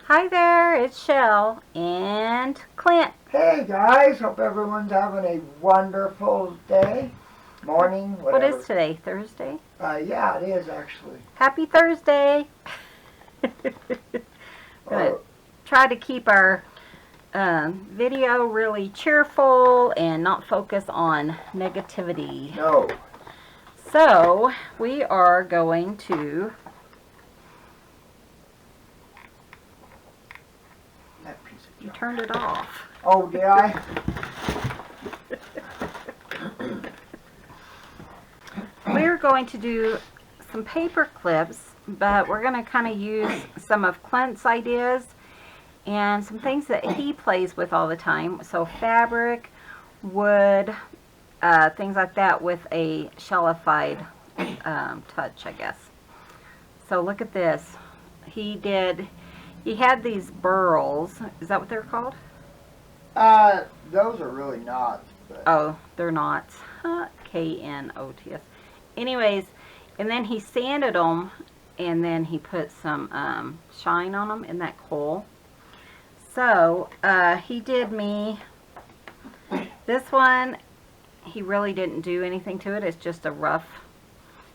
Hi there, it's Chelle and Clint. Hey guys, hope everyone's having a wonderful day, morning, What is whatever. today? Thursday? Yeah, it is actually. Happy Thursday! We're going to try to keep our video really cheerful and not focus on negativity. No. So, we are going to That piece of You junk. turned it off. Oh, did I? We're going to do some paper clips, but we're going to kind of use some of Clint's ideas and some things that he plays with all the time. So fabric, wood, things like that with a shellified touch, I guess. So look at this. He had these burls. Is that what they're called? Those are really knots. But... Oh, they're not. Knots. Anyways, and then he sanded them, and then he put some shine on them. Isn't that cool? So, he did me this one. He really didn't do anything to it. It's just a rough,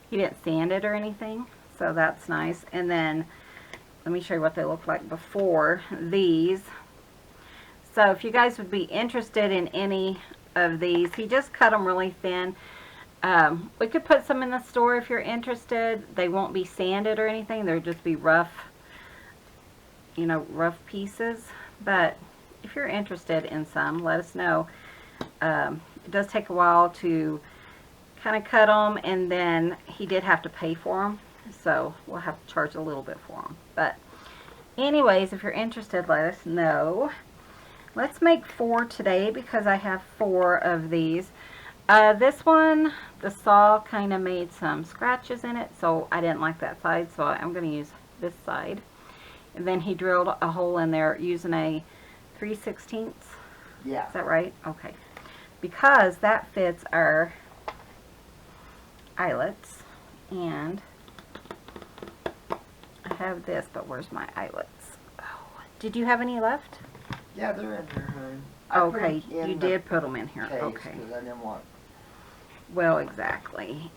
he didn't sand it or anything. So that's nice. And then, let me show you what they look like before these. So if you guys would be interested in any of these, he just cut them really thin. We could put some in the store if you're interested. They won't be sanded or anything. They'll just be rough, rough pieces. But if you're interested in some, let us know. It does take a while to kind of cut them, and then he did have to pay for them. So we'll have to charge a little bit for them. But anyways, if you're interested, let us know. Let's make 4 today because I have 4 of these. This one, the saw kind of made some scratches in it, so I didn't like that side, so I'm going to use this side. And then he drilled a hole in there using a 3/16. Yeah. Is that right? Okay. Because that fits our eyelets. And I have this, but where's my eyelets? Oh, did you have any left? Yeah, they're in here, honey. Okay, you did put them in here. Okay. Because I didn't want... Well, exactly.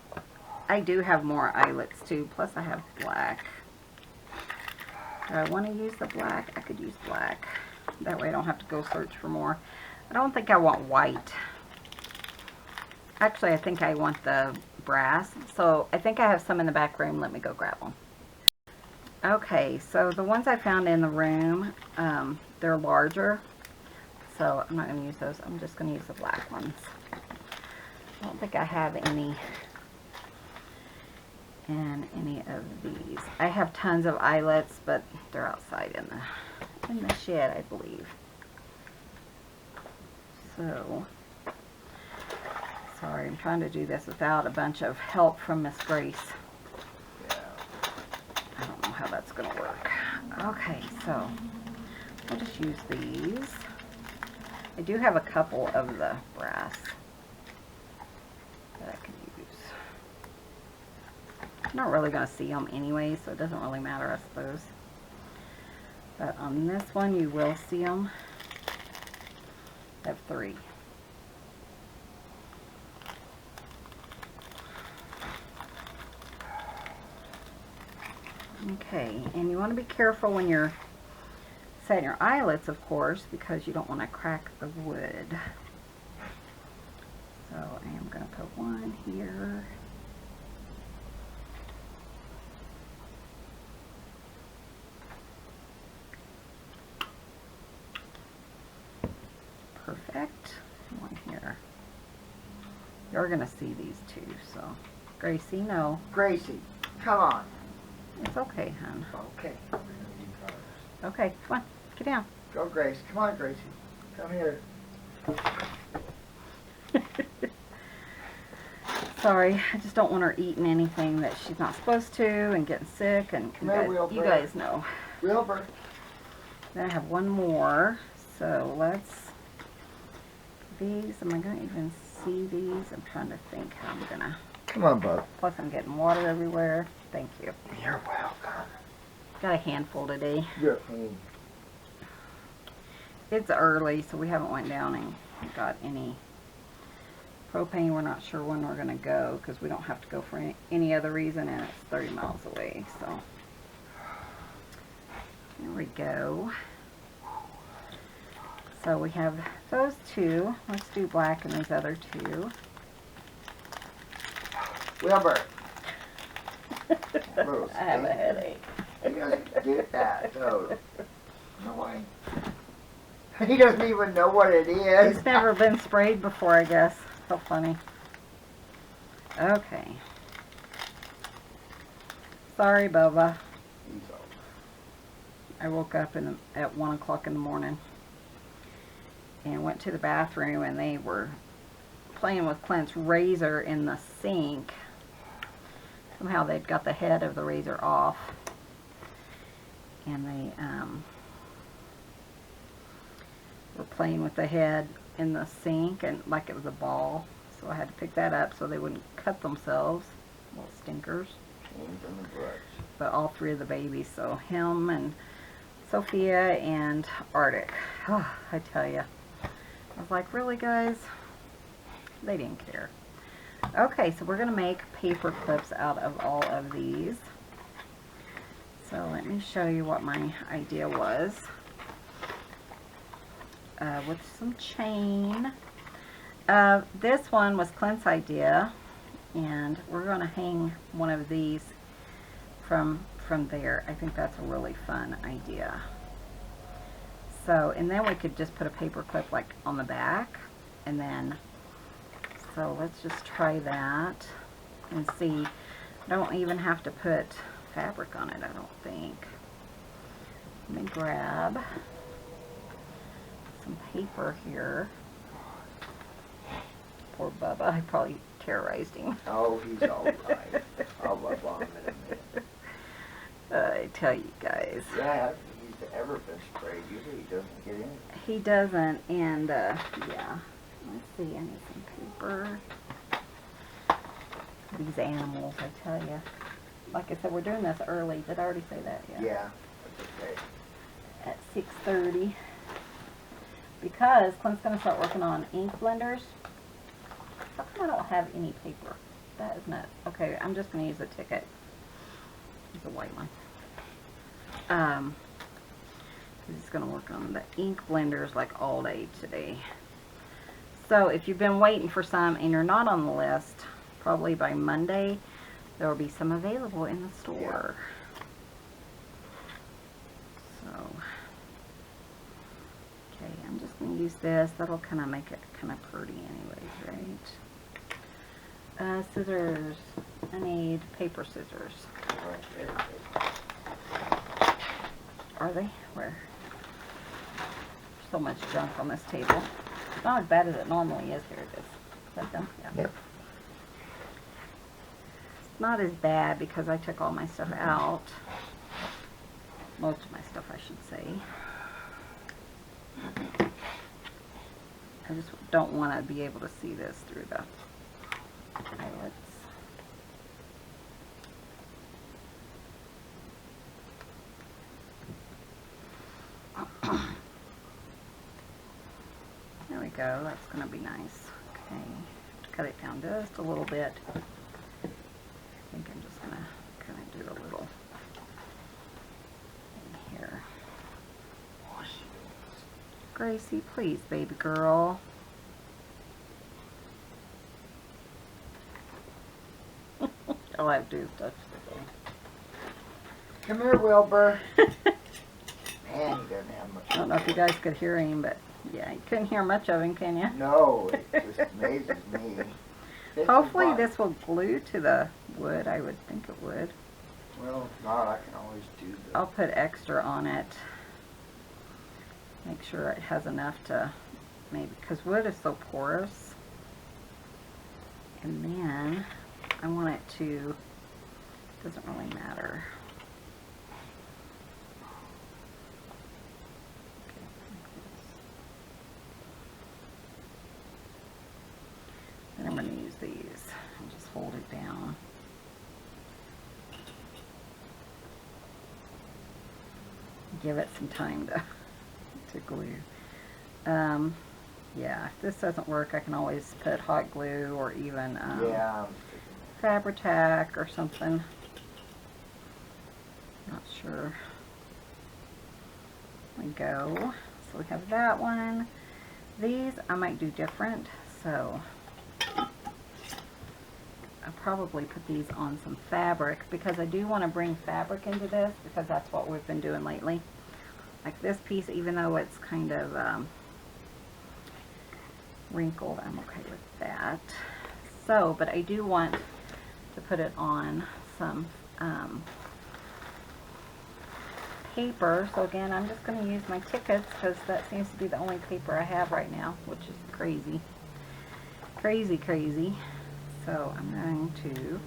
I do have more eyelets too, plus I have black. Do I want to use the black? I could use black. That way I don't have to go search for more. I don't think I want white. Actually, I think I want the brass. So I think I have some in the back room. Let me go grab them. Okay, so the ones I found in the room, they're larger. So I'm not going to use those. I'm just going to use the black ones. I don't think I have any in any of these. I have tons of eyelets, but they're outside in the shed, I believe. So, sorry, I'm trying to do this without a bunch of help from Miss Grace. Yeah. I don't know how that's going to work. Okay, so I'll just use these. I do have a couple of the brass that I can use. I'm not really going to see them anyway, so it doesn't really matter, I suppose. But on this one, you will see them. I have 3. Okay, and you want to be careful when you're setting your eyelets, of course, because you don't want to crack the wood. So I am going to put one here. Perfect. One here. You're going to see these too, so. Gracie, no. Gracie, come on. It's okay, hon. Okay. Okay, come on. Get down. Go, Grace. Come on, Gracie. Come here. Sorry, I just don't want her eating anything that she's not supposed to and getting sick, and you guys know. Wilbur. Then I have one more, so let's, these, am I going to even see these? I'm trying to think how I'm going to. Come on, bud. Plus I'm getting water everywhere. Thank you. You're welcome. Got a handful today. You're clean. it's early, so we haven't went down and got any propane. We're not sure when we're going to go because we don't have to go for any other reason, and it's 30 miles away. So there we go. So we have those two. Let's do black and these other two. Wilbur. I have a headache. He doesn't get that, so. No way. He doesn't even know what it is. He's never been sprayed before, I guess. So funny. Okay. Sorry, Bubba. He's old. I woke up at 1 o'clock in the morning and went to the bathroom, and they were playing with Clint's razor in the sink. Somehow they'd got the head of the razor off, and they were playing with the head in the sink, and like it was a ball. So I had to pick that up so they wouldn't cut themselves, little stinkers. Hands in the brush. But all three of the babies, so him and Sophia and Arctic. Oh, I tell you, I was like, really, guys? They didn't care. Okay, so we're going to make paper clips out of all of these. So let me show you what my idea was. With some chain. This one was Clint's idea, and we're going to hang one of these from there. I think that's a really fun idea. So, and then we could just put a paper clip like on the back, and then, so let's just try that and see. I don't even have to put fabric on it, I don't think. Let me grab some paper here. Poor Bubba, I probably terrorized him. Oh, he's all right. I'll rub on him in a minute. I tell you guys. Yeah, he's ever been sprayed. Usually he doesn't get in. He doesn't, and yeah. Let's see, I need some paper. These animals, I tell you. Like I said, we're doing this early. Did I already say that? Yeah, that's okay. At 6:30. Because Clint's going to start working on ink blenders. How come I don't have any paper? That is nuts. Okay, I'm just going to use a ticket. It's a white one. He's going to work on the ink blenders like all day today. So if you've been waiting for some and you're not on the list, probably by Monday there will be some available in the store. So, okay, I'm just going to use this. That'll kind of make it kind of pretty anyways, right? Scissors. I need paper scissors. Are they? Where? So much junk on this table. It's not as bad as it normally is. Here it is. Is that them? Yeah. Yep. It's not as bad because I took all my stuff out. Most of my stuff, I should say. I just don't want to be able to see this through the eyelets. There we go. That's going to be nice. Okay. Cut it down just a little bit. I think I'm just going to kind of do a little in here. Gracie, please, baby girl. All I have to do is touch the thing. Come here, Wilbur. Man, he doesn't have much. I don't know if you guys could hear him, but yeah, you couldn't hear much of him, can you? No, it just amazes me. Hopefully this will glue to the wood. I would think it would. Well, if not, I can always do the... I'll put extra on it. Make sure it has enough to maybe, because wood is so porous. And then I want it to, doesn't really matter. Okay, like this. Then I'm going to use these and just hold it down. Give it some time to glue. Yeah, if this doesn't work, I can always put hot glue or even Yeah. Fabri-Tac or something. Not sure. There we go. So we have that one. These I might do different, so I'll probably put these on some fabric because I do want to bring fabric into this because that's what we've been doing lately. Like this piece, even though it's kind of wrinkled, I'm okay with that. So, but I do want to put it on some paper. So again, I'm just going to use my tickets because that seems to be the only paper I have right now, which is crazy. Crazy, crazy. So I'm going to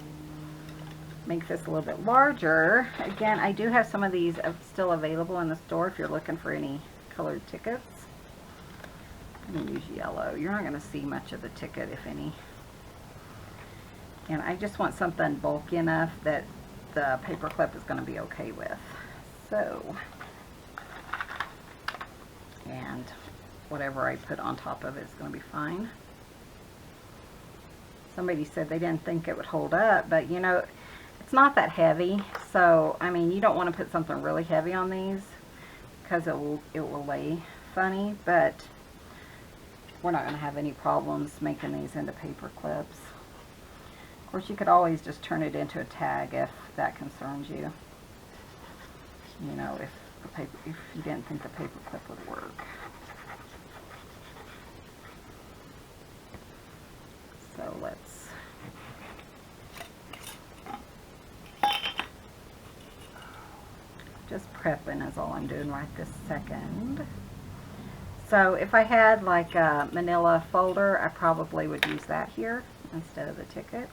make this a little bit larger. Again, I do have some of these still available in the store if you're looking for any colored tickets. I'm going to use yellow. You're not going to see much of the ticket, if any. And I just want something bulky enough that the paper clip is going to be okay with. So, and whatever I put on top of it is going to be fine. Somebody said they didn't think it would hold up, but you know, it's not that heavy. So, I mean, you don't want to put something really heavy on these because it will lay funny, but we're not going to have any problems making these into paper clips. Of course, you could always just turn it into a tag if that concerns you. You know, if you didn't think the paper clip would work. So let's just prepping is all I'm doing right this second. So if I had like a manila folder, I probably would use that here instead of the ticket.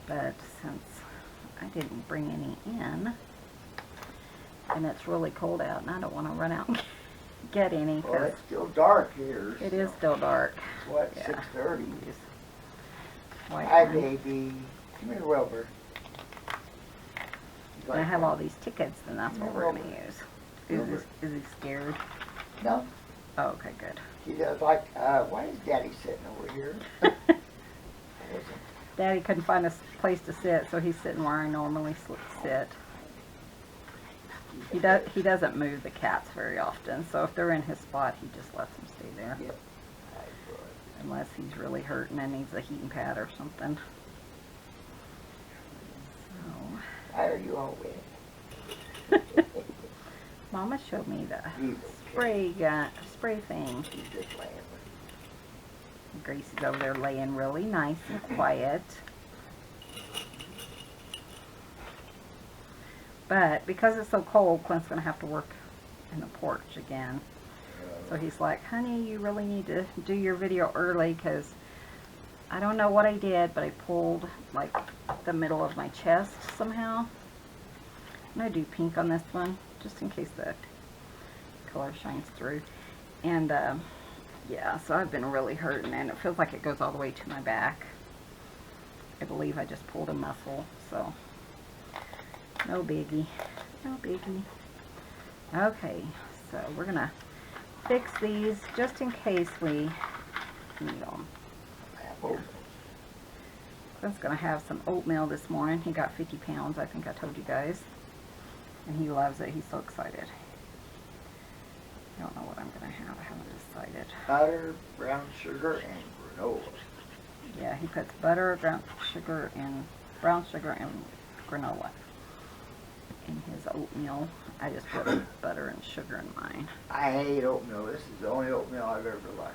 But since I didn't bring any in, and it's really cold out, and I don't want to run out and get any. Well, it's still dark here. It is still dark. What, Yeah. 6:30? White Hi, one. baby. Come here, Wilbur. And I have all these tickets, then that's what we're going to use. Wilbur. Is he scared? No. Oh, okay, good. He does like, why is Daddy sitting over here? Daddy couldn't find a place to sit, so he's sitting where I normally sit. He doesn't move the cats very often, so if they're in his spot, he just lets them stay there. Yep. Unless he's really hurting and needs a heating pad or something. So. Why are you all wet? Mama showed me the Jesus. spray thing. He's just laying. Gracie's over there laying really nice and quiet. But because it's so cold, Clint's going to have to work in the porch again. So he's like, honey, you really need to do your video early because I don't know what I did, but I pulled like the middle of my chest somehow. I'm going to do pink on this one just in case the color shines through. And yeah, so I've been really hurting and it feels like it goes all the way to my back. I believe I just pulled a muscle, so no biggie, no biggie. Okay, so we're going to fix these just in case we need them. Clint's going to have some oatmeal this morning. He got 50 pounds, I think I told you guys. And he loves it. He's so excited. I don't know what I'm going to have. I haven't decided. Butter, brown sugar, and granola. Yeah, he puts butter, brown sugar, and granola in his oatmeal. I just put butter and sugar in mine. I hate oatmeal. This is the only oatmeal I've ever liked.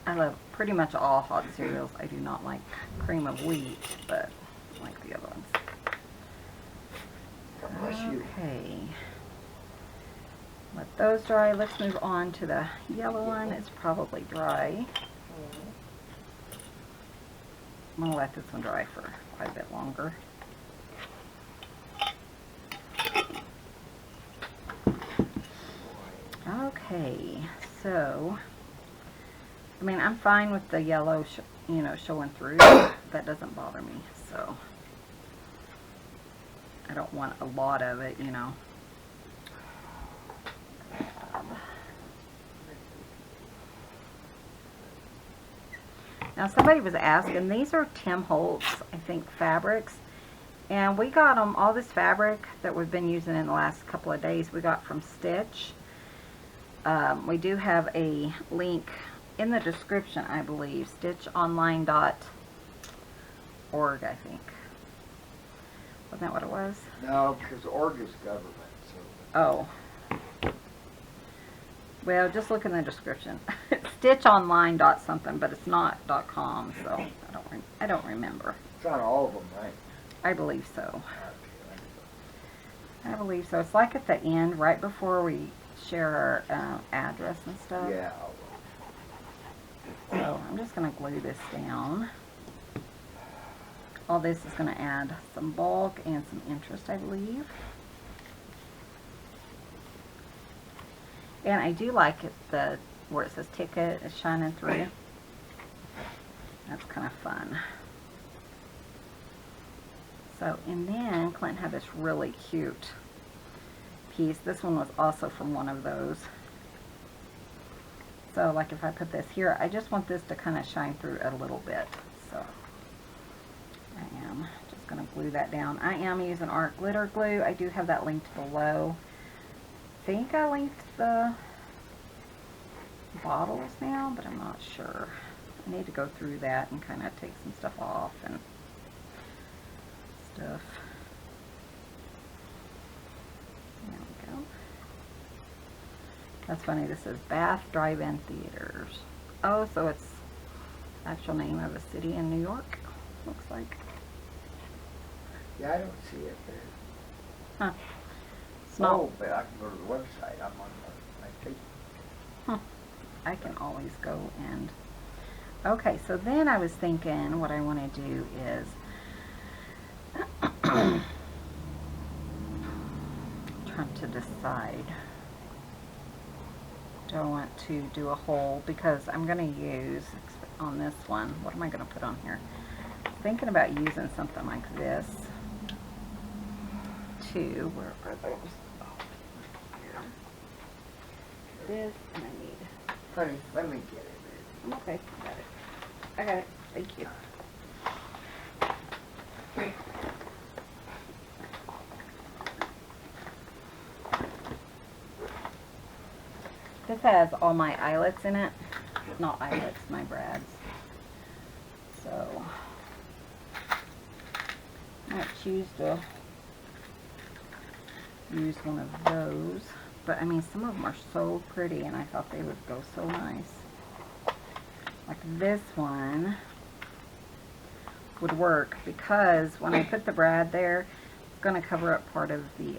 I love pretty much all hot cereals. I do not like cream of wheat, but I like the other ones. God bless you. Okay. Let those dry. Let's move on to the yellow one. It's probably dry. I'm going to let this one dry for quite a bit longer. Okay, so, I mean, I'm fine with the yellow, showing through. That doesn't bother me, so. I don't want a lot of it, you know. Now somebody was asking, these are Tim Holtz, I think, fabrics. And we got them, all this fabric that we've been using in the last couple of days, we got from Stitch. We do have a link in the description, I believe, stitchonline.org, I think. Wasn't that what it was? No, because org is government. So. Oh. Well, just look in the description. Stitchonline something, but it's not .com, so I don't remember. It's on all of them, right? I believe so. I believe so. It's like at the end, right before we share our address and stuff. Yeah. So I'm just going to glue this down. All this is going to add some bulk and some interest, I believe. And I do like it, where it says ticket is shining through. That's kind of fun. So, and then Clint had this really cute piece. This one was also from one of those. So, like if I put this here, I just want this to kind of shine through a little bit. So, I am just going to glue that down. I am using art glitter glue. I do have that linked below. I think I linked the bottles now, but I'm not sure. I need to go through that and kind of take some stuff off and stuff. There we go. That's funny. This is Bath Drive-In Theaters. Oh, so it's the actual name of a city in New York, looks like. Yeah, I don't see it there. Huh. It's not. Oh, but I can go to the website. I'm on my Facebook. Huh. I can always go and... Okay, so then I was thinking what I want to do is... trying to decide. Do I want to do a hole? Because I'm going to use, on this one, what am I going to put on here? Thinking about using something like this. Too. Where are those? This, and I need... Honey, let me get it. Okay, got it. I got it. Thank you. This has all my eyelets in it. Not eyelets, my brads. So, I might choose to use one of those. But I mean, some of them are so pretty, and I thought they would go so nice. Like this one would work because when I put the brad there, it's going to cover up part of the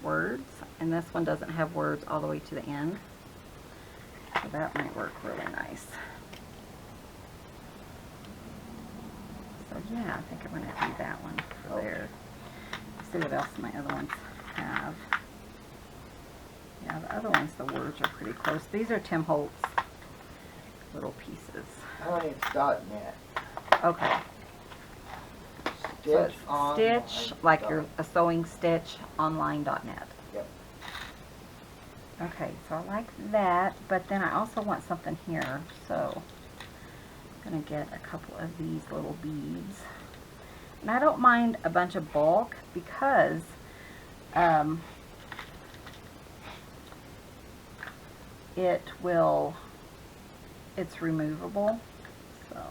words, and this one doesn't have words all the way to the end. So that might work really nice. So yeah, I think I'm going to do that one for there. Let's see what else my other ones have. Yeah, the other ones, the words are pretty close. These are Tim Holtz little pieces. Honey, it's .net. Okay. So it's Stitch, like you're a sewing stitch, online.net. Yep. Okay, so I like that, but then I also want something here, so I'm going to get a couple of these little beads. And I don't mind a bunch of bulk because it's removable, so.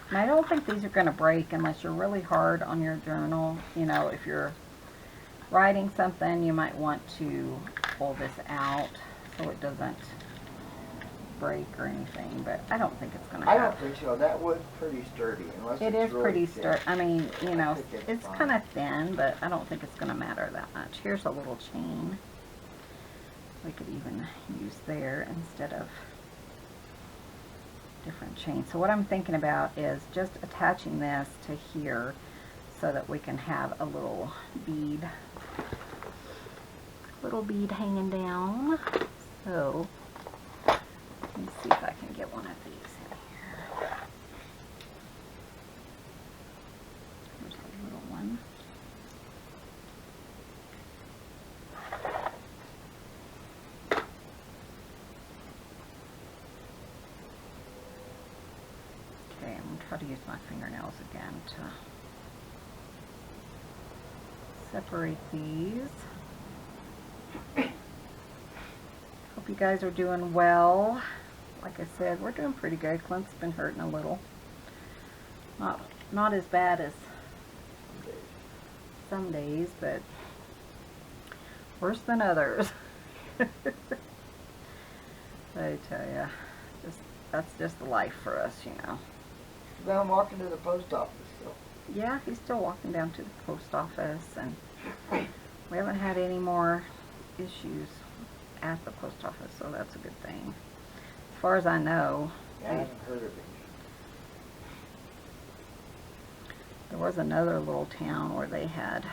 And I don't think these are going to break unless you're really hard on your journal. You know, if you're writing something, you might want to pull this out so it doesn't break or anything, but I don't think it's going to I don't think so. That wood's pretty sturdy. Unless it it's is really pretty thin. sturdy. I mean, you know, it's fine. kind of thin, but I don't think it's going to matter that much. Here's a little chain we could even use there instead of different chains. So what I'm thinking about is just attaching this to here so that we can have a little bead hanging down. So let me see if I can get one of these in here. Here's a little one. to use my fingernails again to separate these. Hope you guys are doing well. Like I said, we're doing pretty good. Clint's been hurting a little. Not as bad as some days, but worse than others. I tell ya, that's just the life for us, you know. Now I'm walking to the post office, so. Yeah, he's still walking down to the post office, and we haven't had any more issues at the post office, so that's a good thing. As far as I know, Yeah, I haven't heard of it. there was another little town where they had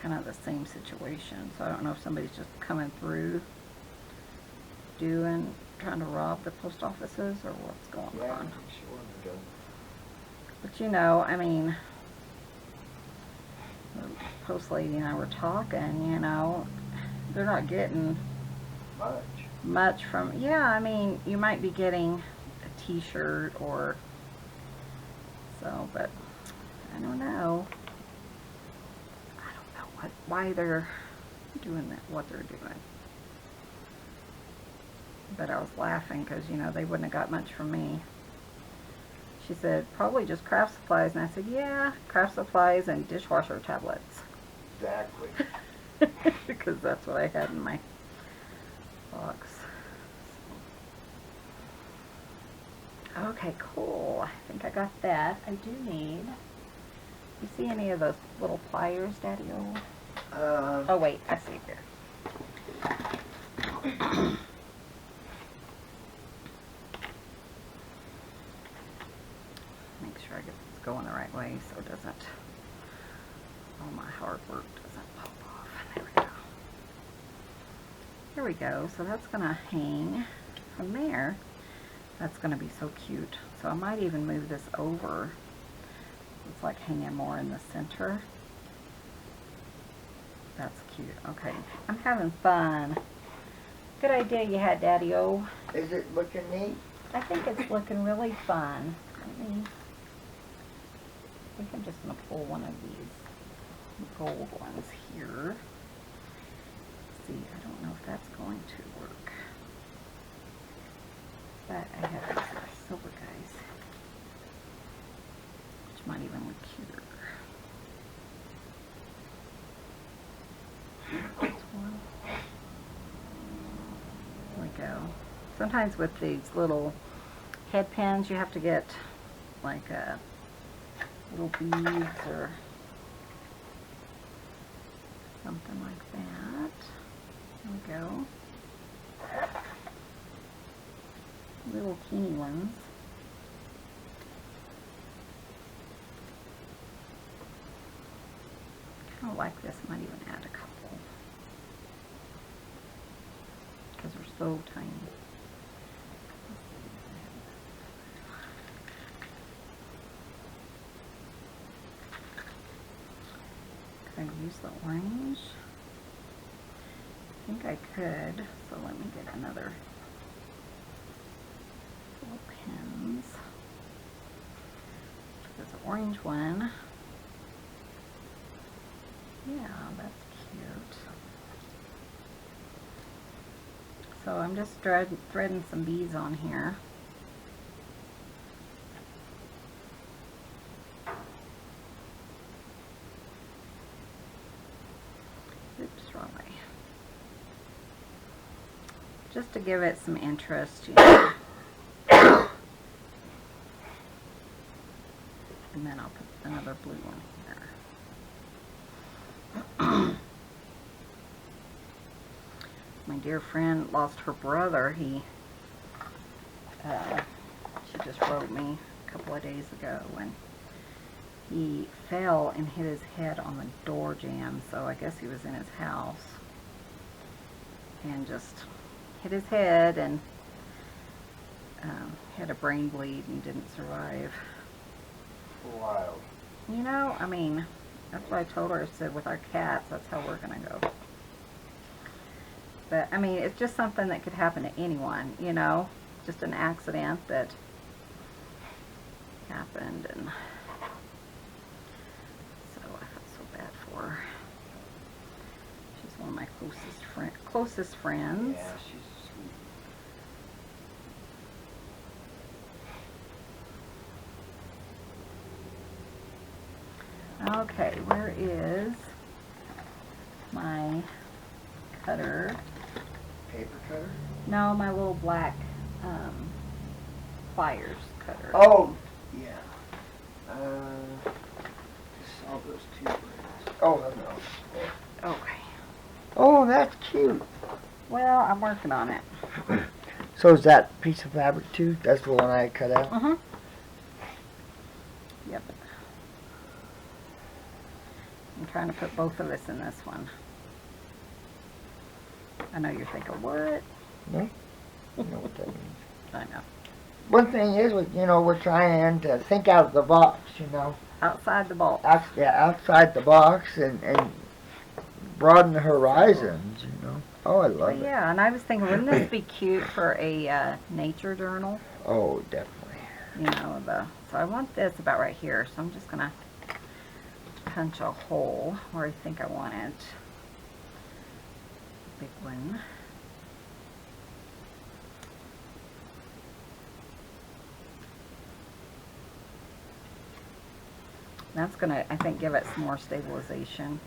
kind of the same situation, so I don't know if somebody's just coming through trying to rob the post offices or what's going Yeah, on. I'm sure they're done. But you know, I mean, the post lady and I were talking, you know, they're not getting much from, yeah, I mean, you might be getting a t-shirt or so, but I don't know. I don't know why they're doing that, what they're doing. But I was laughing because, you know, they wouldn't have got much from me. She said, probably just craft supplies. And I said, yeah, craft supplies and dishwasher tablets. Exactly. Because that's what I had in my box. Okay, cool. I think I got that. I do need... You see any of those little pliers, Daddy-O? Oh, wait. I see here. Make sure I get this going the right way so it doesn't... all my hard work doesn't pop off. There we go. Here we go. So that's going to hang from there. That's going to be so cute. So I might even move this over. It's like hanging more in the center. That's cute. Okay. I'm having fun. Good idea you had, Daddy-O. Is it looking neat? I think it's looking really fun. I think I'm just going to pull one of these gold ones here. Let's see, I don't know if that's going to work. But I have these silver guys, which might even look cuter. This one. There we go. Sometimes with these little head pins, you have to get like little beads or something like that. There we go. Little teeny ones. Kind of like this. I might even add a couple because they're so tiny. Could I use the orange? I think I could. So let me get another. Pins. There's an orange one. Yeah, that's cute. So I'm just threading some beads on here. Oops, wrong way. Just to give it some interest, you know. And then I'll put another blue one here. My dear friend lost her brother. She just wrote me a couple of days ago when he fell and hit his head on the door jamb. So I guess he was in his house and just hit his head and had a brain bleed and didn't survive. Wild. You know, I mean, that's what I told her. I said, with our cats, that's how we're going to go. But, I mean, it's just something that could happen to anyone, you know. just an accident that happened, and so I felt so bad for her. She's one of my closest friends. Yeah, she's sweet. Okay, where is my cutter? Paper cutter? No, my little black pliers cutter. Oh, yeah. Just saw those two braids. Oh, no. Okay. Oh, that's cute. Well, I'm working on it. So is that piece of fabric too? That's the one I cut out? Yep. I'm trying to put both of us in this one. I know you're thinking, what? No? You know what that means. I know. One thing is, we're trying to think out of the box, Outside the box. Outside the box and broaden the horizons, Oh, I love Well, it. yeah, and I was thinking, wouldn't this be cute for a nature journal? Oh, definitely. So I want this about right here, so I'm just going to punch a hole where I think I want it. Big one. That's going to, I think, give it some more stabilization.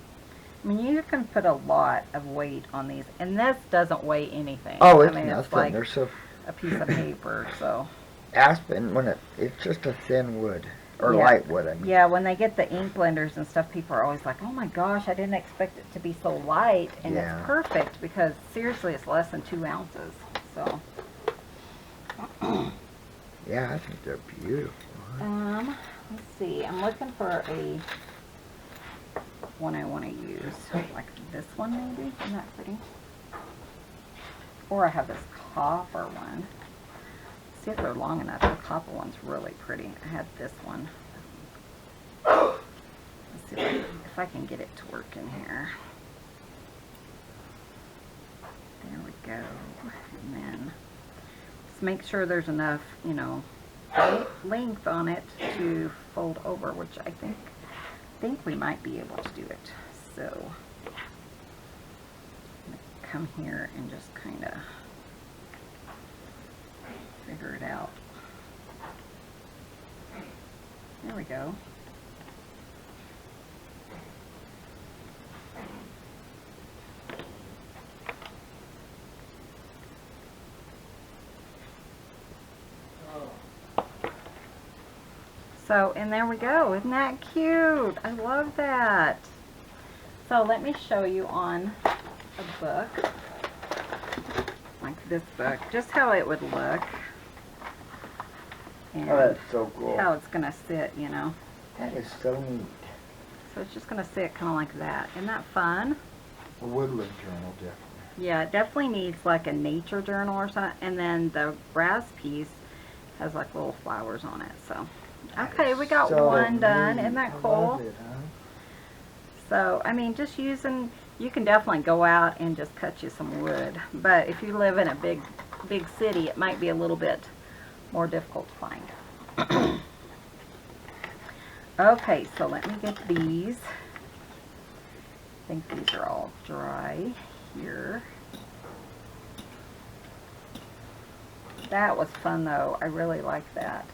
I mean, you can put a lot of weight on these, and this doesn't weigh anything. Oh, it's I mean, nothing. It's like They're so a piece of paper, so. aspen it's just a thin wood or Yeah. light wood. I mean. Yeah, when they get the ink blenders and stuff, people are always like, "Oh my gosh, I didn't expect it to be so light," and Yeah. it's perfect because seriously, it's less than 2 ounces. So. Yeah, I think they're beautiful. Let's see. I'm looking for a one I want to use, like this one maybe. Isn't that pretty? Or I have this copper one. See if they're long enough. The copper one's really pretty. I had this one. Let's see if I can get it to work in here. There we go. And then just make sure there's enough, length on it to fold over, which I think we might be able to do it. So I'm gonna come here and just kind of figure it out. There we go. So, and there we go. Isn't that cute? I love that. So let me show you on a book, like this book, just how it would look. And Oh, that's so cool. how it's going to sit, That is so neat. So it's just going to sit kind of like that. Isn't that fun? A woodland journal, definitely. Yeah, it definitely needs like a nature journal or something. And then the brass piece has like little flowers on it. So, okay, we got so one done. neat. Isn't that I cool? love it, huh? So, I mean, just using, you can definitely go out and just cut you some wood. But if you live in a big city, it might be a little bit more difficult to find. Okay, so let me get these. I think these are all dry here. That was fun though. I really like that.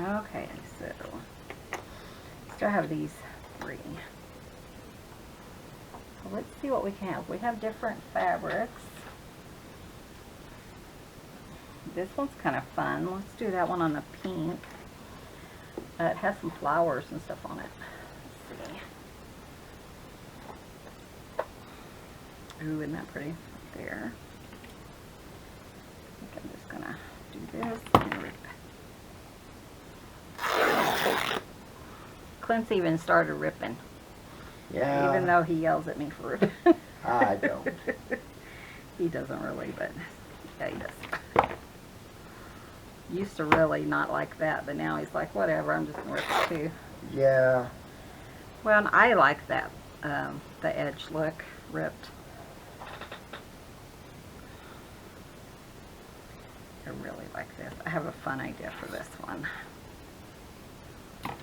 Okay, so still have these 3. So let's see what we can have. We have different fabrics. This one's kind of fun. Let's do that one on the pink. It has some flowers and stuff on it. Let's see. Ooh, isn't that pretty? There. I think I'm just gonna do this and rip. Clint's even started ripping. Yeah. Even though he yells at me for ripping. I don't. He doesn't really, but yeah, he does. Used to really not like that, but now he's like, whatever, I'm just gonna rip it too. Yeah. Well, and I like that, the edge look, ripped. I really like this. I have a fun idea for this one. And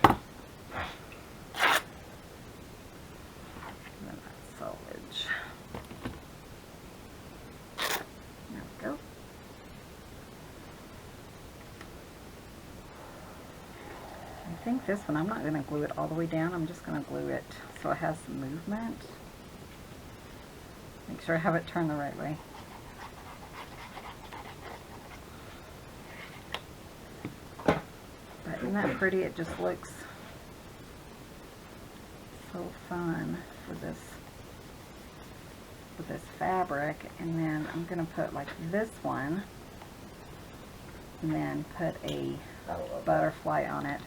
then that solage. There we go. I think this one, I'm not going to glue it all the way down. I'm just going to glue it so it has some movement. Make sure I have it turned the right way. But isn't that pretty? It just looks so fun for this with this fabric. And then I'm going to put like this one and then put a butterfly on it.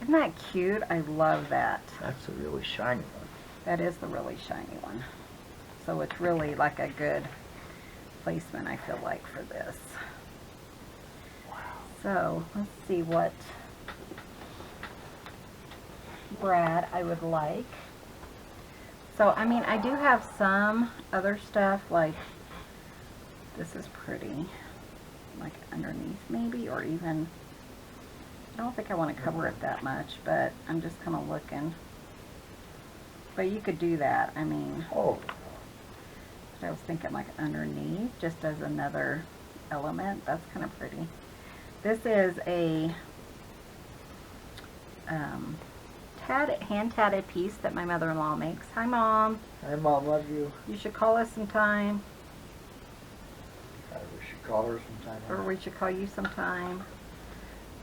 Isn't that cute? I love that. That's a really shiny one. That is the really shiny one. So it's really like a good placement, I feel like, for this. Wow. So let's see what brad I would like. So, I mean, I do have some other stuff, like this is pretty, like underneath maybe, or even, I don't think I want to cover it that much, but I'm just kind of looking. But you could do that, I mean. Oh. I was thinking like underneath, just as another element. That's kind of pretty. This is a hand tatted piece that my mother-in-law makes. Hi, Mom. Hi, Mom. Love you. You should call us sometime. We should call her sometime. Or we should call you sometime.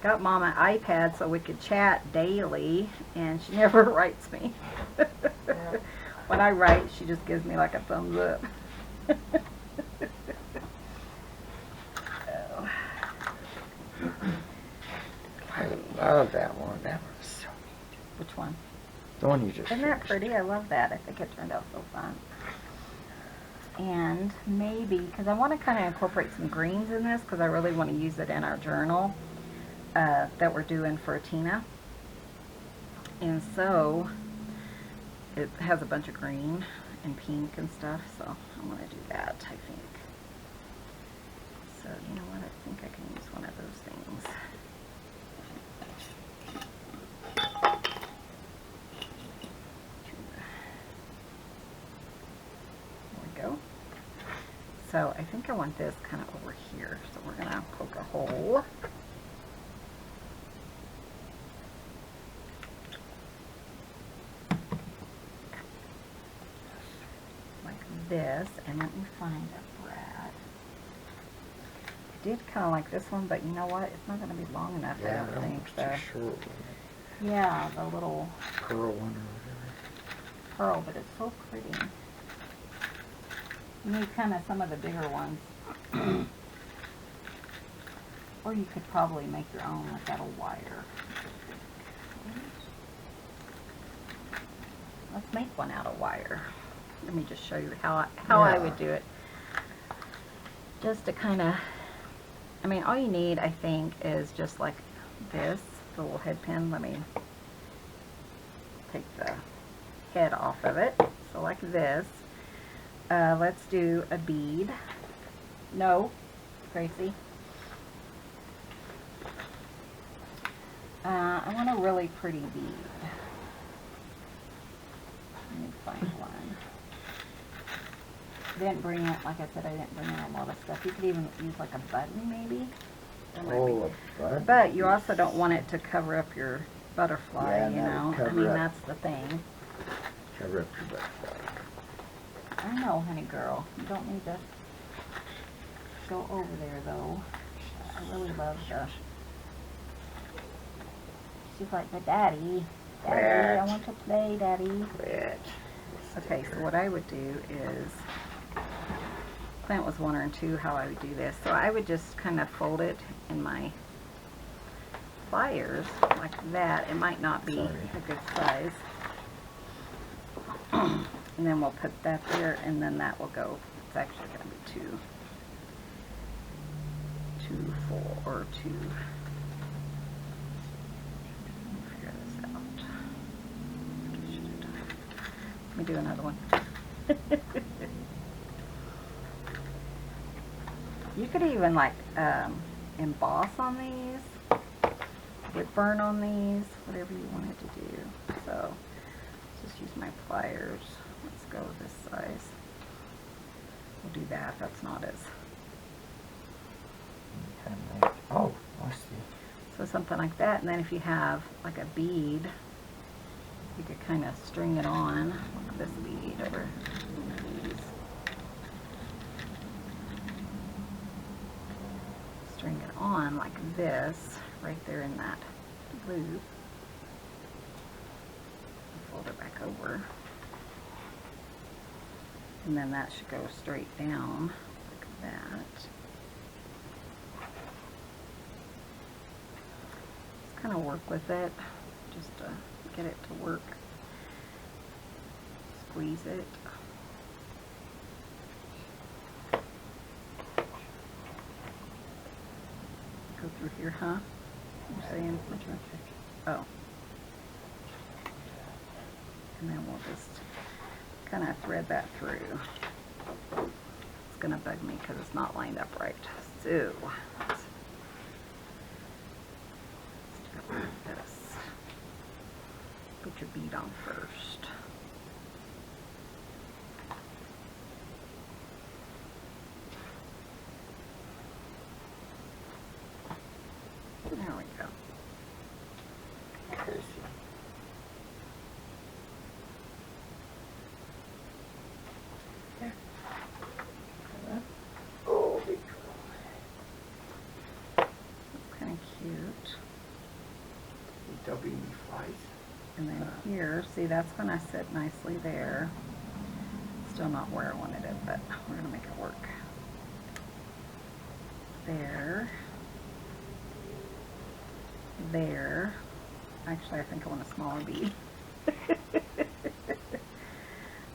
Got Mom an iPad so we could chat daily, and she never writes me. Yeah. When I write, she just gives me like a thumbs up. Oh. I love that one. That one's so neat. Which one? The one you just Isn't that finished. pretty? I love that. I think it turned out so fun. And maybe, because I want to kind of incorporate some greens in this, because I really want to use it in our journal that we're doing for Tina. And so, it has a bunch of green and pink and stuff, so I'm going to do that, I think. So, you know what? I think I can use one of those things. Go. So I think I want this kind of over here. So we're going to poke a hole. Like this. And let me find a brad. I did kind of like this one, but you know what? It's not going to be long enough, I don't think. Too short. Yeah, the little Pearl one or pearl, but it's so pretty. You need kind of some of the bigger ones. Or you could probably make your own with that old wire. Let's make one out of wire. Let me just show you how I would do it. Just to kind of, I mean, all you need, I think, is just like this, the little head pin. Let me take the head off of it. So like this. Let's do a bead. No, Gracie. I want a really pretty bead. Let me find one. Didn't bring it, like I said, I didn't bring in a lot of stuff. You could even use like a button maybe. Oh, but you also don't want it to cover up your butterfly, Yeah, you that know. would I cover mean, up. that's the thing. Cover up your butterfly. I know, honey girl. You don't need to go over there, though. I really love the... She's like, but Daddy, I want to play, Daddy. Okay, so what I would do is... Clint was wondering, too, how I would do this. So I would just kind of fold it in my pliers like that. It might not be a good size. And then we'll put that there, and then that will go. It's actually going to be two full, or two. Let me figure this out. Let me do another one. You could even like emboss on these, wood burn on these, whatever you wanted to do. So let's just use my pliers. Let's go this size. We'll do that. That's not as. Oh, I see. So something like that, and then if you have like a bead, you could kind of string it on, like this bead over these. String it on like this, right there in that loop. Fold it back over. And then that should go straight down like that. Just kind of work with it, just to get it to work. Squeeze it. Go through here, huh? You're saying? Oh. And then we'll just kind of thread that through. It's going to bug me because it's not lined up right. So, let's do it like this. Put your bead on first. There we go. Oh, big. That's kind of cute. There'll be any flies. And then here, see, that's going to sit nicely there. Still not where I wanted it, but we're going to make it work. There. There. Actually, I think I want a smaller bead.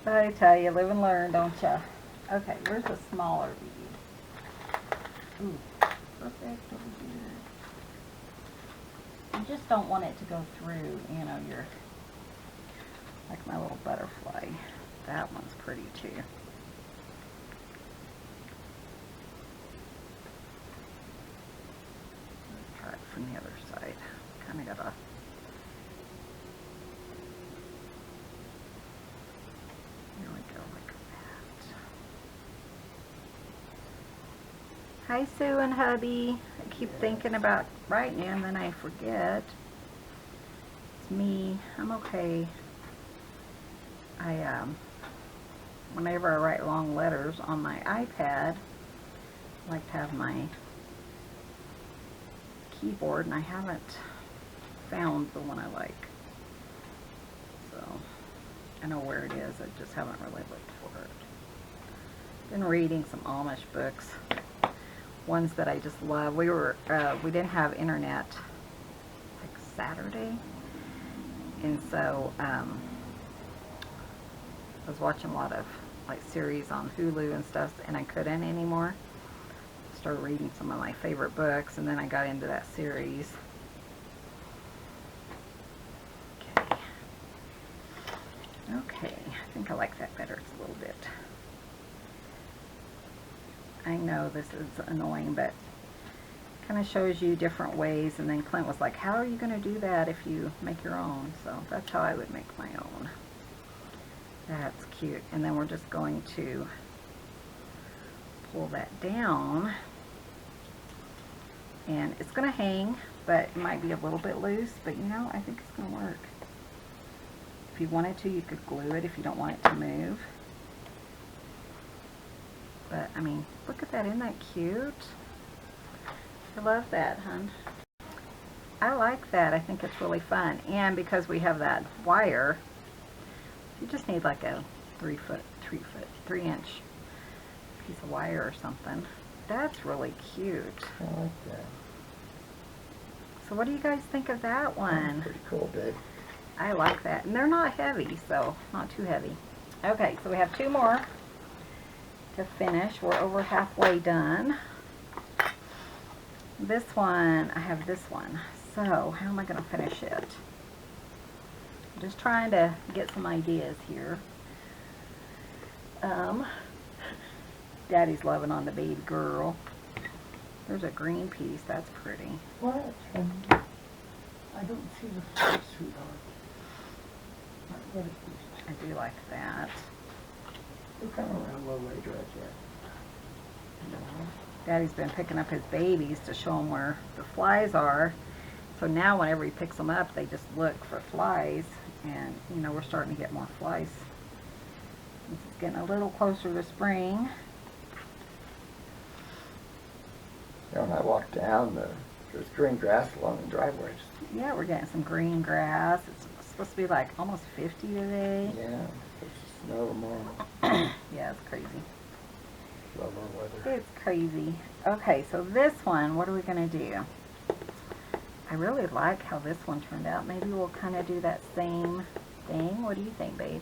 I tell you, live and learn, don't ya? Okay, where's a smaller bead? Ooh, perfect over here. You just don't want it to go through, you know, your, like my little butterfly. That one's pretty too. Let's try it from the other side. Kind of gotta. There we go, like that. Hi, Sue and hubby. I keep thinking about writing and then I forget. It's me. I'm okay. Whenever I write long letters on my iPad, I like to have my keyboard, and I haven't found the one I like. So, I know where it is, I just haven't really looked for it. Been reading some Amish books, ones that I just love. We didn't have internet like Saturday, and so I was watching a lot of like series on Hulu and stuff, and I couldn't anymore. Started reading some of my favorite books, and then I got into that series. Okay, I think I like that better. It's a little bit. I know this is annoying, but kind of shows you different ways. And then Clint was like, how are you going to do that if you make your own? So that's how I would make my own. That's cute. And then we're just going to pull that down. And it's going to hang, but it might be a little bit loose. But you know, I think it's going to work. If you wanted to, you could glue it if you don't want it to move. But, I mean, look at that. Isn't that cute? I love that, hon. I like that. I think it's really fun. And because we have that wire, you just need like a 3 inch piece of wire or something. That's really cute. I like that. So what do you guys think of that one? Pretty cool, babe. I like that. And they're not heavy, so not too heavy. Okay, so we have 2 more to finish. We're over halfway done. This one, I have this one. So how am I going to finish it? I'm just trying to get some ideas here. Daddy's loving on the baby girl. There's a green piece. That's pretty. What? I don't see the face, sweetheart. What is this? I do like that. Look kind of around low wage right there. Daddy's been picking up his babies to show him where the flies are. So now whenever he picks them up, they just look for flies. And, you know, we're starting to get more flies. This is getting a little closer to spring. You know, when I walked down, there's green grass along the driveways. Yeah, we're getting some green grass. It's supposed to be like almost 50 today. Yeah, it's snow tomorrow. Yeah, it's crazy. Love our weather. It's crazy. Okay, so this one, what are we going to do? I really like how this one turned out. Maybe we'll kind of do that same thing. What do you think, babe?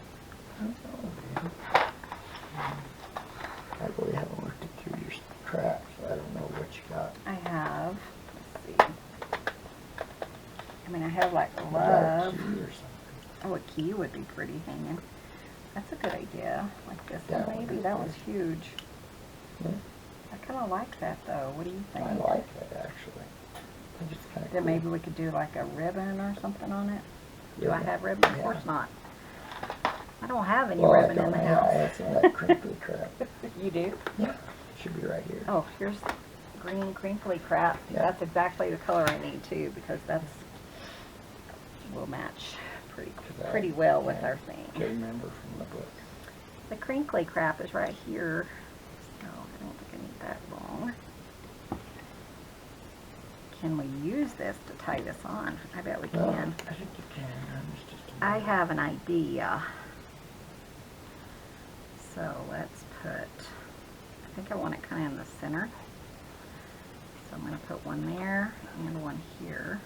I really haven't looked it through your cracks. I don't know what you got. I have, let's see. I mean, I have like You got a love. key or something. Oh, a key would be pretty hanging. That's a good idea. Like this That one one maybe. is That good. one's huge. Yeah. I kind of like that though. What do you think? I like that actually. I think it's kind of Then cool. maybe we could do like a ribbon or something on it. Do I Ribbon? have ribbon? Of Yeah. course not. I don't have any Well, I ribbon in don't the know. house. I had some of that crinkly crap. You do? Yeah, it should be right here. Oh, here's green crinkly crap. Yeah. That's exactly the color I need too, because that's will match pretty well with our I can't thing. remember from the book. The crinkly crap is right here, so I don't think I need that long. Can we use this to tie this on? I bet we Well, can. I think you can. It's just a I minute. have an idea. So let's put, I think I want it kind of in the center. So I'm going to put one there and one here.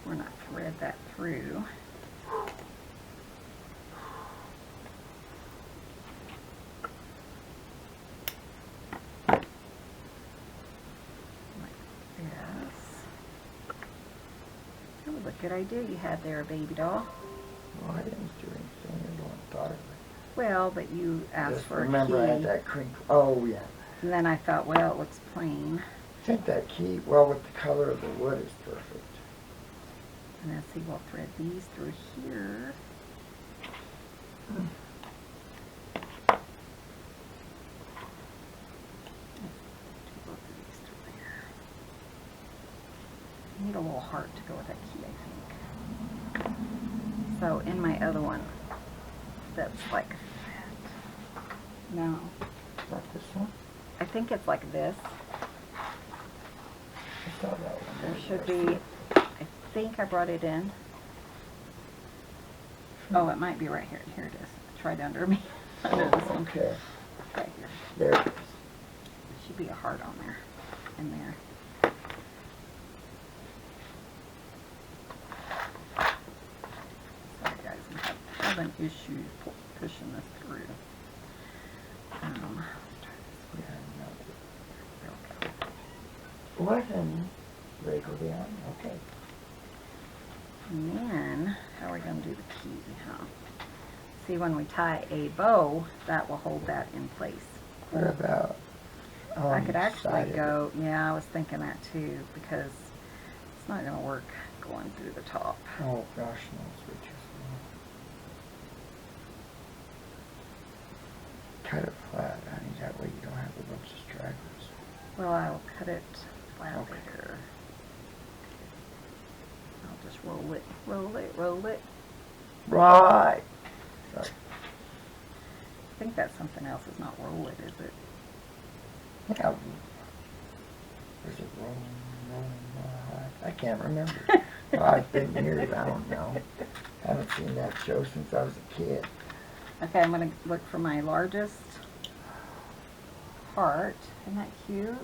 We're not thread that through. Like this. That was a good idea you had there, baby doll. Well, I didn't do anything. I don't thought of it. Well, but you asked Just for a remember I had key. that crinkle. Oh, yeah. And then I thought, well, it looks plain. I think that key, well, with the color of the wood is perfect. And let's see, we'll thread these through here. Do both of these through there. I need a little heart to go with that key, I think. So in my other one, that's like that. No, Is that this one? I think it's like this. I saw that one. There should be, I think I brought it in. Oh, it might be right here. Here it is. It's right under me. Under this one. Okay. Right here. There it is. There should be a heart on there. In there. Sorry guys, I'm having issues pushing this through. Yeah, no. There we go. What? And they go down? Okay. And then, how are we going to do the key? Huh? See, when we tie a bow, that will hold that in place. What about I could the actually side of it? go, yeah, I was thinking that too, because it's not going to work going through the top. Oh, gosh, no, it's way too small. Cut it flat, honey. That way you don't have a bunch of stragglers. Well, I'll cut it flat Okay. here. I'll just roll it, roll it, roll it. Right. Sorry. I think that's something else. It's not roll it, is it? Yeah. Is it rolling? I can't remember. I've been years. I don't know. Haven't seen that show since I was a kid. Okay, I'm going to look for my largest heart. Isn't that cute?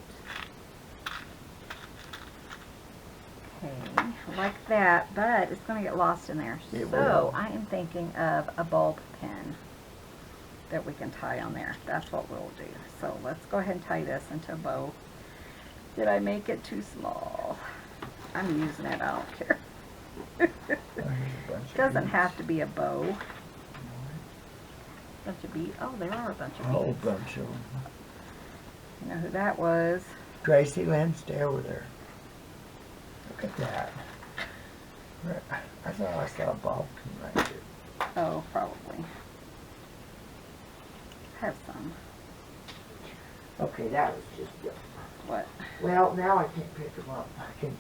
Okay, like that, but it's going to get lost in there. It So will. I am thinking of a bulb pin that we can tie on there. That's what we'll do. So let's go ahead and tie this into a bow. Did I make it too small? I'm using it, I don't care. Oh, here's a bunch of Doesn't beads. have to be a bow. Bunch of beads. Oh, there are a bunch A of whole beads. bunch of them. You know who that was? Gracie Lynn, stay over there. Look at that. I thought I saw a bob pin right here. Oh, probably. Have some. Okay, that was just good. What? Well, now I can't pick them up. I can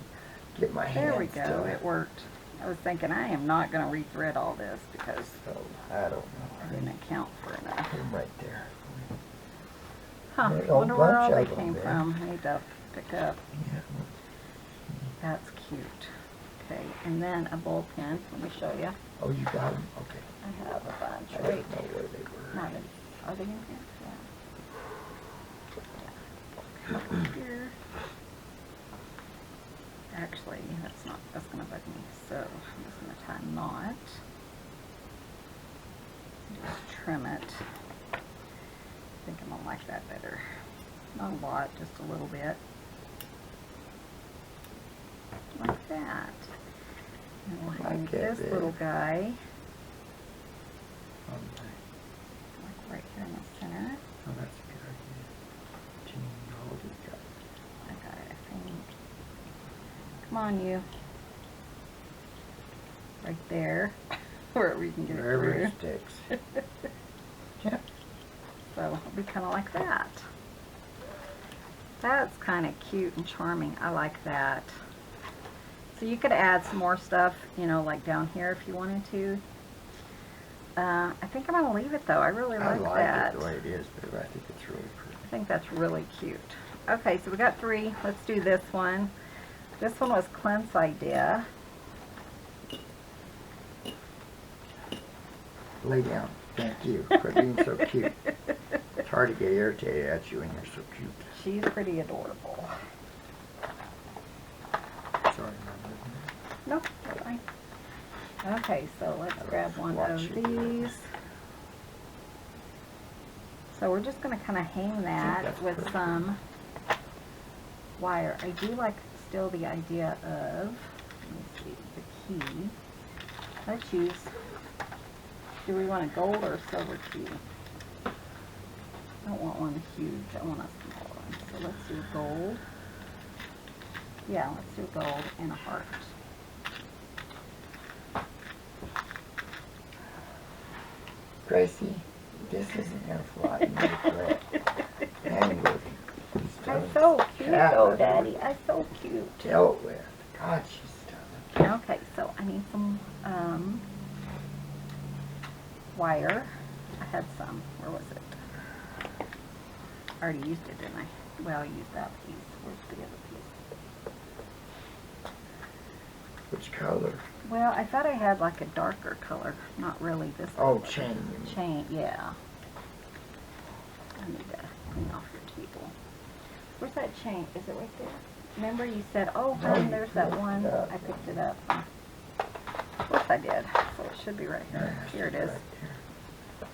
get my hands There we go. to It worked. I was thinking I am not going to rethread all this because So, I don't know. I didn't account for enough. Put them right there. Huh. There's a Wonder where all bunch they of 'em came there. from. I need to pick up. Yeah. That's cute. Okay, and then a bowl pen. Let me show you. Oh, you got them? Okay. I have a bunch I right didn't know where they were. Not in, are they in here? Yeah. Couple here. Actually, that's gonna bug me. So I'm just gonna tie a knot. Just trim it. I think I'm gonna like that better. Not a lot, just a little bit. Like that. And we'll hang Like this it. little guy Okay. like right here in the center. Oh, that's a good idea. Gene, hold it, got it. I got it, I think. Come on, you. Right there, where we can get it Wherever through. it sticks. Yeah. So it'll be kind of like that. That's kind of cute and charming. I like that. So you could add some more stuff, you know, like down here if you wanted to. I think I'm going to leave it though. I really I like like that. it the way it is, but I think it's really pretty. I think that's really cute. Okay, so we got 3. Let's do this one. This one was Clint's idea. Lay down. Thank you for being so cute. It's hard to get irritated at you when you're so cute. She's pretty adorable. Sorry, Nope, that's fine. Okay, so let's grab one of these. So we're just going to kind of hang that that's with perfect. some wire. I do like still the idea of, let me see, the key. Let's choose, do we want a gold or a silver key? I don't want one huge, I want a small one. So let's do gold. Yeah, let's do gold and a heart. Gracie, this isn't your fly. You know that. Anyway, I'm so cute though, Daddy. I'm so cute. dealt with. God, she's stubborn. Okay, so I need some wire. I had some. Where was it? I already used it, didn't I? Well, I used that piece. Where's the other piece? Which color? Well, I thought I had like a darker color. Not really this Oh, color. chain. You mean. Chain, yeah. I need to clean off your table. Where's that chain? Is it right there? Remember you said, oh, No, honey, you there's that picked one. it up. I picked it up. Of course I did. So it should be right here. Yeah, Here it she's is. right there.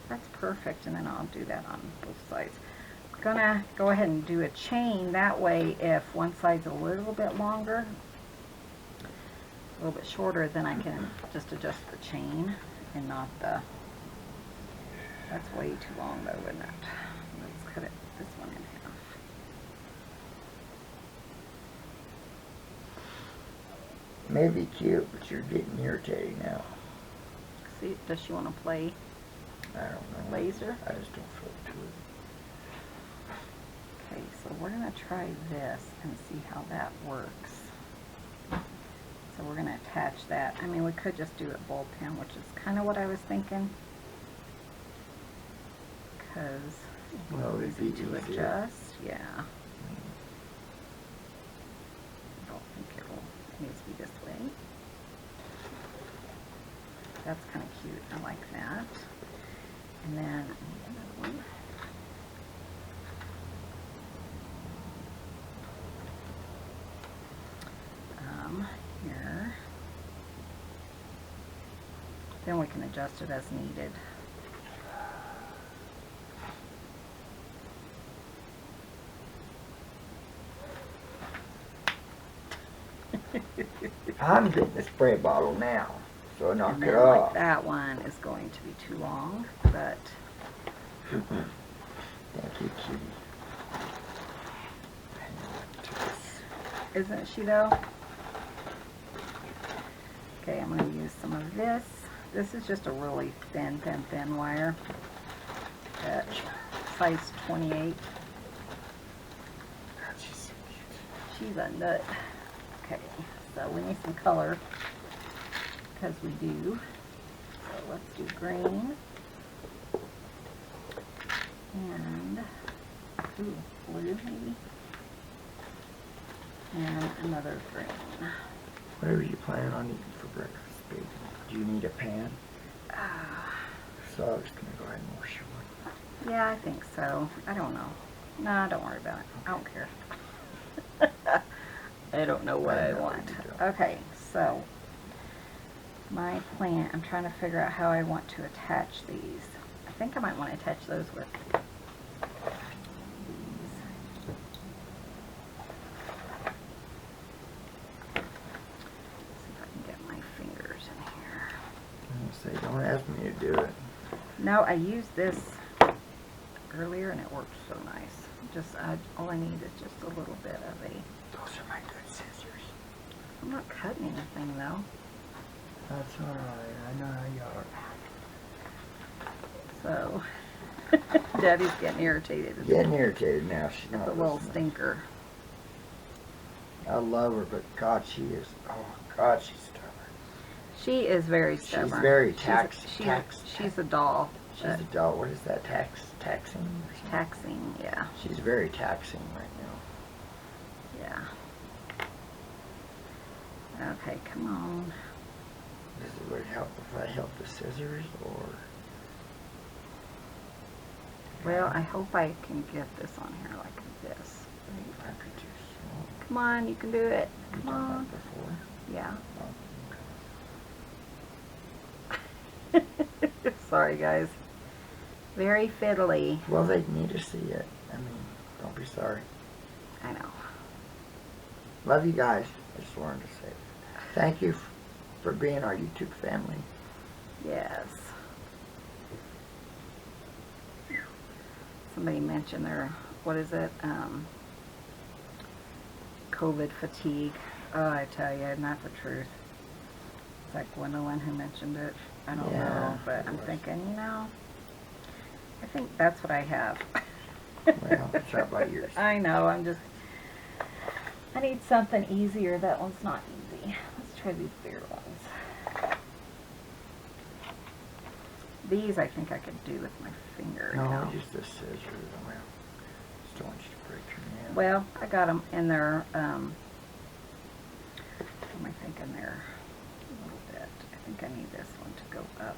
That's perfect, and then I'll do that on both sides. I'm gonna go ahead and do a chain. That way, if one side's a little bit longer, a little bit shorter, then I can just adjust the chain and not the, that's way too long though, wouldn't it? Let's cut it, this one in half. Maybe cute, but you're getting irritating now. See, does she want to play I don't know. laser? I just don't feel to it. Okay, so we're gonna try this and see how that works. So we're gonna attach that. I mean, we could just do a ball pen, which is kind of what I was thinking. Because Well, it'd be to easier. adjust, yeah. I don't think it needs to be this way. That's kind of cute. I like that. And then I need another one. Here. Then we can adjust it as needed. I'm getting the spray bottle now, so knock And it then like off. that one is going to be too long, but Thank you, kitty. isn't she though? Okay, I'm going to use some of this. This is just a really thin wire. Size 28. She's so cute. She's a nut. Okay, so we need some color because we do. So let's do green and blue maybe, and another green. What are you planning on eating for breakfast, baby? Do you need a pan? So I was gonna go ahead and wash your one. Yeah, I think so. I don't know. No, don't worry about it. I don't care. I don't know what I want. Okay, so my plan, I'm trying to figure out how I want to attach these. I think I might want to attach those with these. See if I can get my fingers in here. I'm gonna say, don't ask me to do it. No, I used this earlier and it worked so nice. All I need is just a little bit of a... Those are my good scissors. I'm not cutting anything though. That's alright, I know how you are. So, Daddy's getting irritated. Getting irritated now. She's That's not a little listening. stinker. I love her, but God, she is. Oh God, she's stubborn. She is very stubborn. She's very She's a doll. She's a doll. What is that? Taxing? Or something? Taxing, yeah. She's very taxing right now. Yeah. Okay, come on. Would it help if I held the scissors, or? Well, I hope I can get this on here like this. I could do so. Come on, you can do it. You Come done on. that before? Yeah. Oh, Sorry, guys. Very fiddly. well, they need to see it. I mean, don't be sorry. I know. Love you guys. I just wanted to say thank you for being our YouTube family. Yes. Somebody mentioned what is it? COVID fatigue. Oh, I tell you, not the truth. It's like Gwendolyn who mentioned it. I don't know, but I'm thinking, I think that's what I have. Well, it's not by yours. I know, I need something easier. That one's not easy. Let's try these bigger ones. These I think I could do with my finger. No, just the scissors. Well, just don't want you to break your nail. Well, I got them in there, what am I thinking there? A little bit. I think I need this one to go up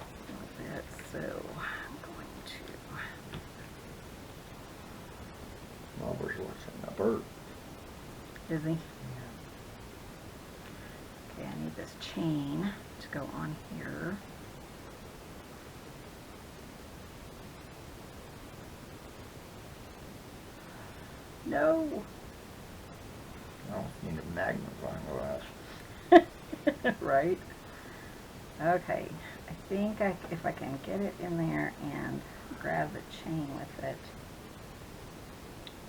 a little bit, so I'm going to... Robert's watching a bird. Is he? Okay, I need this chain to go on here. No! Oh, need a magnifying glass. Right? Okay, I think if I can get it in there and grab the chain with it,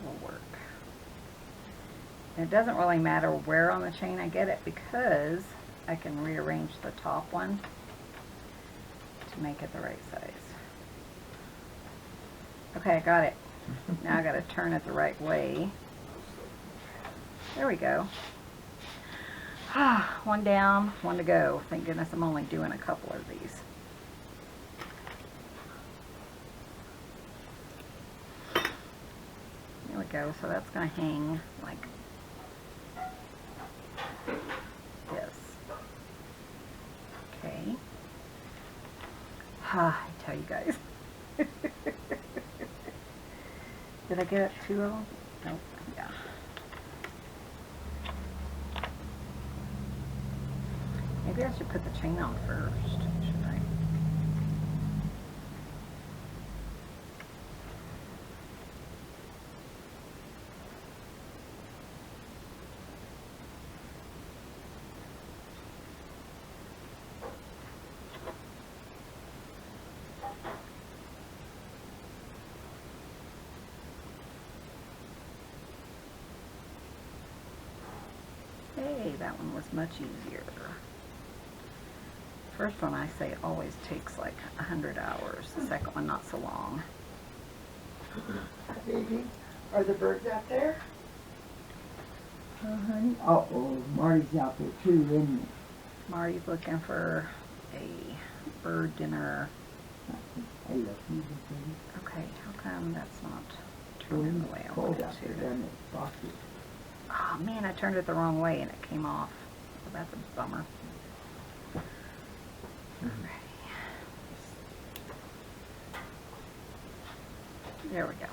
will work. And it doesn't really matter where on the chain I get it because I can rearrange the top one to make it the right size. Okay, I got it. Now I got to turn it the right way. There we go. One down, one to go. Thank goodness I'm only doing a couple of these. There we go. So that's going to hang like this. Okay. I tell you guys. Did I get two of them? Nope. Yeah. Maybe I should put the chain on first, should I? that one was much easier. First one I say always takes like 100 hours. The second one not so long. Baby, are the birds out there? Oh, honey. Uh-oh, Marty's out there too, isn't he? Marty's looking for a bird dinner. Hey, look, he's a baby. Okay, how come that's not turning the way I want it to? Oh man, I turned it the wrong way and it came off. So that's a bummer. There we go.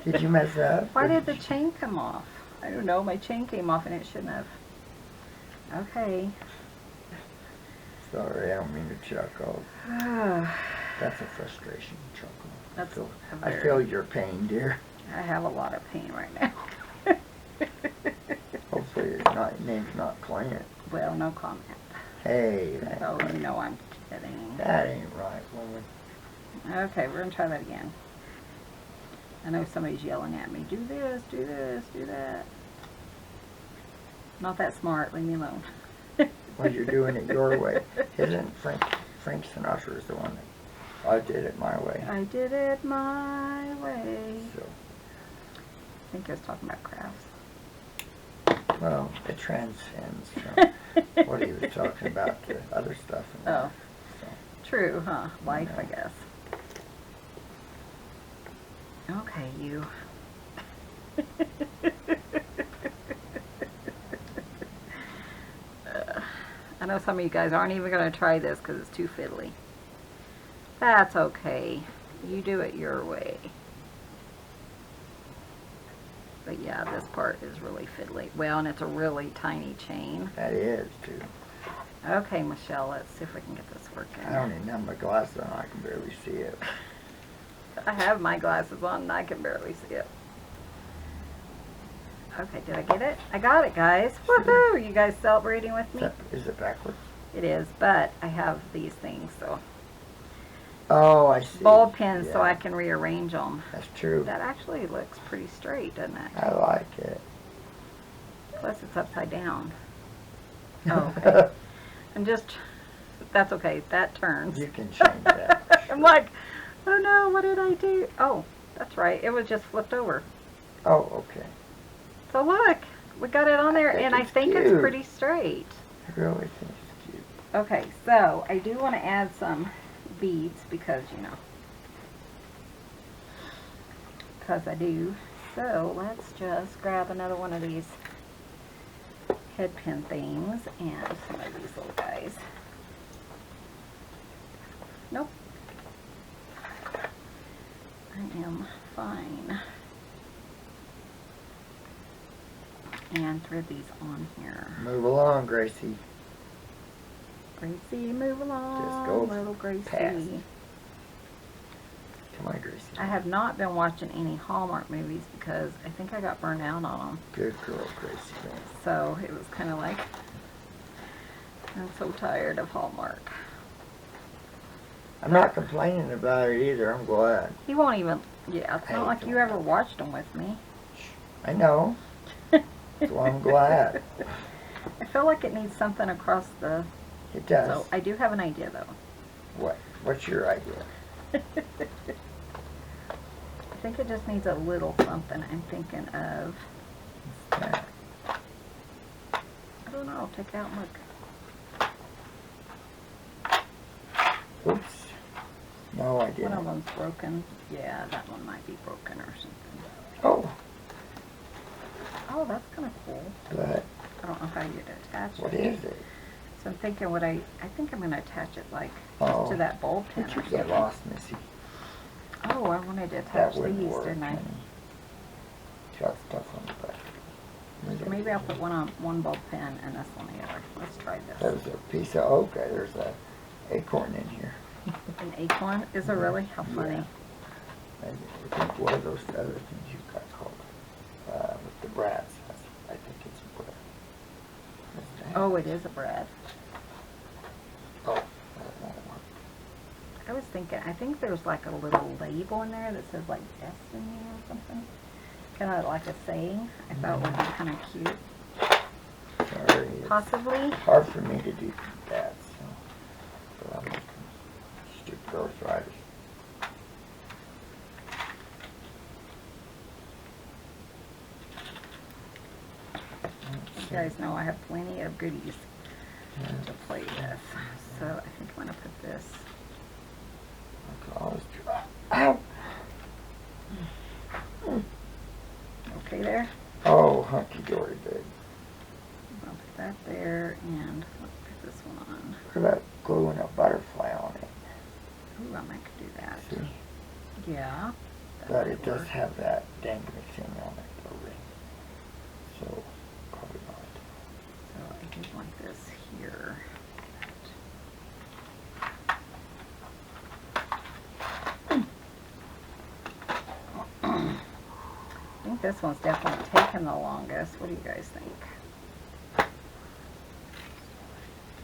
Did you mess up? Why did the chain come off? I don't know, my chain came off and it shouldn't have. Okay. Sorry, I don't mean to chuckle. That's a frustration chuckle. That's I feel your pain, dear. I have a lot of pain right now. Hopefully your name's not Clint. Well, no comment. Hey, Oh, you know I'm kidding. that ain't right, woman. Okay, we're going to try that again. I know somebody's yelling at me. Do this, do this, do that. Not that smart. Leave me alone. Well, you're doing it your way. Isn't Frank Sinatra is the one that I did it my way. I did it my way. So, I think I was talking about crafts. well, it transcends from what he was talking about to other stuff. Oh. So, True, huh? Life, Yeah. I guess. Okay, you. I know some of you guys aren't even going to try this because it's too fiddly. That's okay. You do it your way. But yeah, this part is really fiddly. Well, and it's a really tiny chain. that is, too. Okay, Michelle, let's see if we can get this working. I don't even have my glasses on. I can barely see it. I have my glasses on and I can barely see it. Okay, did I get it? I got it, guys. Woohoo! Are you guys celebrating with me? Is it backwards? It is, but I have these things, so. Oh, I see. Ball pins, so Yeah, I can rearrange them. That's true. That actually looks pretty straight, doesn't it? I like it. Plus it's upside down. Oh, okay. I'm just, that's okay. That turns. You can change that. I'm like, oh no, what did I do? Oh, that's right. It was just flipped over. Oh, okay. So look, we got it on there, think and I it's think it's cute. pretty straight. I really think it's cute. Okay, so I do want to add some beads because, you know, because I do. So let's just grab another one of these head pin things and some of these little guys. Nope. I am fine. And thread these on here. Move along, Gracie. Gracie, move along, Just go little Gracie. past. Come on, Gracie. I have not been watching any Hallmark movies because I think I got burned out on them. Good girl, Gracie. So it was kind of like, I'm so tired of Hallmark. I'm not complaining about it either. I'm glad. He won't even, yeah, it's I not like don't you ever watched them with me. I know. So I'm glad. I feel like it needs something across the, It does. so I do have an idea though. What? What's your idea? I think it just needs a little something. I'm thinking of, Yeah. I don't know, take out and look. Oops. No, I One of didn't. them's broken. Yeah, that one might be broken or something. Oh, Oh, that's kind of cool. but I don't know how you'd attach what it. is it? So I'm thinking I think I'm going to attach it like Oh. just to that bulb pin Did or you get something. lost, Missy? Oh, I wanted to That attach wouldn't these, work. didn't I? honey. Got stuff on the back. So maybe I'll put one on one bulb pin and this on the other. Let's try this. There's a piece of oak. There's a acorn in here. An acorn? Is there really? How funny. Yeah. I think what are those other things you've got called? With the brads. I think it's brad. What's that? Oh, it is a brad. Oh, that won't work. I was thinking, I think there's like a little label in there that says like Destiny or something. kind of like a saying. I thought would be kind of cute. Sorry, it's Possibly. hard for me to do that, so. But I'm just stupid arthritis. You guys know I have plenty of goodies to play with. So I think I'm going to put this. Ow! Okay there? Oh, hunky-dory, babe. I'll put that there, and let's put this one on. What about gluing a butterfly on it? Ooh, I might could do that. See? Yeah. that But might it does work. have that dangly thing on it, the ring. So, probably not. So I did like this here. I think this one's definitely taken the longest. What do you guys think?